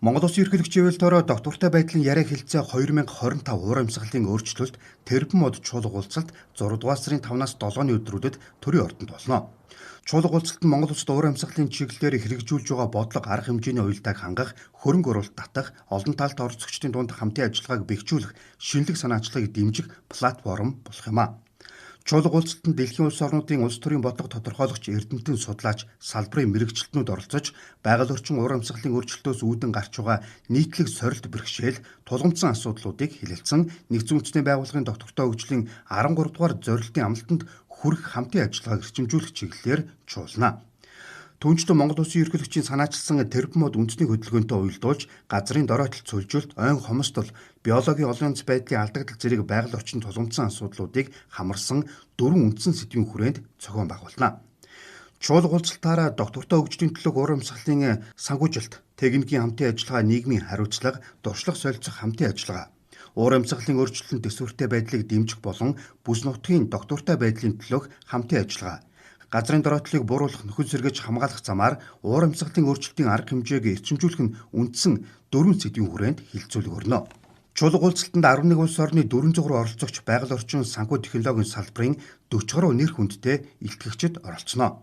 Монгол Улсын ерөнхийлөгчийн хуулиараа доктортой байдлын яриа хэлцээ 2025 уур амьсгалын өөрчлөлт тэрбэн мод чуулга уулзалт 6 дугаар сарын 5-наас 7-ны өдрүүдэд төрийн ордонд болно. Чуулга уулзалт нь Монгол Улсад уур амьсгалын чиглэлээр хэрэгжүүлж байгаа бодлого арга хэмжээний уялдааг хангах, хөрөнгө оруулалт татах, олон талт оролцогчдын дунд хамтын ажиллагааг бэхжүүлэх, шинэлэг санаачлагыг дэмжих платформ болох юм а. Чуулга уулзалтанд дэлхийн улс орнуудын улс төрийн бодлого тодорхойлогч эрдэмтэн судлаач салбарын мэрэгчлэтнүүд оролцож байгаль орчин уур амьсгалын өөрчлөлтөөс үүдэн гарч байгаа нийтлэг сорилт бэрхшээл тулгамдсан асуудлуудыг хэлэлцэн нэгдсэн үндэсний байгууллагын доктортой хөгжлийн 13 дугаар зорилтын амлалтанд хүрэх хамтын ажиллагааг эрчимжүүлэх чиглэлээр чуулна. Түүнчлэн Монгол Улсын ерөнхийлөгчийн санаачилсан тэрбэн мод үндэсний хөдөлгөөнтэй уялдуулж газрын доройтол цөлжилт, ойн хомсдол, биологийн олон янз байдлын алдагдал зэрэг байгаль орчин тулгамдсан асуудлуудыг хамарсан 4 үндсэн сэдвийн хүрээнд зохион байгуулна. Чуулга уулзалтаараа доктортой хөгжлийн төлөөх уур амьсгалын санхүүжилт, техникийн хамтын ажиллагаа, нийгмийн хариуцлага, дуршлаг солилцох хамтын ажиллагаа, уур амьсгалын өөрчлөлтөнд төсвөртэй байдлыг дэмжих болон бүс нутгийн доктортой байдлын төлөөх хамтын ажиллагаа, газрын дороотлыг бууруулах, нөхөн сэргэж хамгаалах замаар уур амьсгалын өөрчлөлтийн арга хэмжээг эрчимжүүлэх нь үндсэн 4 сэдвийн хүрээнд хилцүүлэг өрнө. Чуулга уулзалтанд 11 улс орны 400 гаруй оролцогч байгаль орчин санхүү технологийн салбарын 40 гаруй нэр хүндтэй илтгэгчид оролцоно.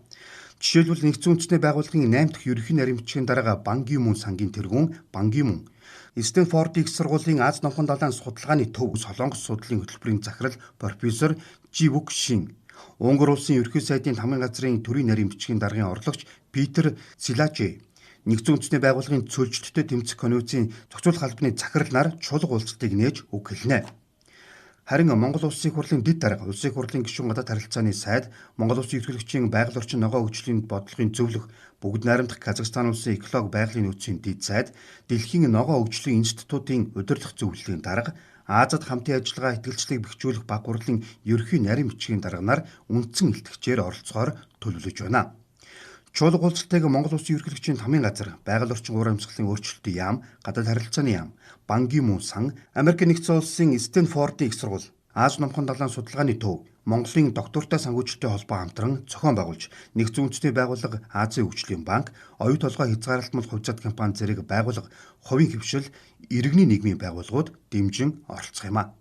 Жишээлбэл нэгдсэн үндэсний байгууллагын 8 дахь ерөнхий нарийн бичгийн дарга Бан Ки Мун сангийн тэргүүн Бан Ки Мун, Стэнфордын их сургуулийн Аз номхон далайн судалгааны төв Солонгос судлалын хөтөлбөрийн захирал профессор Жи Вук Шин, Унгар улсын ерөнхий сайдын тамгын газрын төрийн нарийн бичгийн даргын орлогч Питер Силачи, нэгдсэн үндэсний байгууллагын цөлжилттэй тэмцэх конвенцийн зохицуулах албаны захирал нар чуулга уулзалтыг нээж үг хэлнэ. Харин Монгол Улсын их хурлын дэд дарга, Улсын их хурлын гишүүн гадаад харилцааны сайд, Монгол Улсын ерөнхийлөгчийн байгаль орчин ногоо хөгжлийн бодлогын зөвлөх, бүгд найрамдах Казахстан улсын эколог байгалийн нөөцийн дэд сайд, Дэлхийн ногоо хөгжлийн институтын удирдах зөвлөлийн дарга, Азад хамтын ажиллагаа итгэлцлийг бэхжүүлэх баг хурлын ерөнхий нарийн бичгийн дарга нар үндсэн илтгэгчээр оролцохоор төлөвлөж байна. Чуулга уулзалтыг Монгол Улсын ерөнхийлөгчийн тамгын газар, байгаль орчин уур амьсгалын өөрчлөлтийн яам, гадаад харилцааны яам, Бан Ки Мун сан, Америк нэгдсэн улсын Стэнфордын их сургууль, Аз номхон далайн судалгааны төв, Монголын доктортой санхүүжилтийн холбоо хамтран зохион байгуулж, нэгдсэн үндэсний байгууллага Азийн хөгжлийн банк, оюу толгой хязгаарлалтмал хувьцаат компани зэрэг байгууллага, хувийн хөвшил, иргэний нийгмийн байгууллагууд дэмжин оролцох юм а.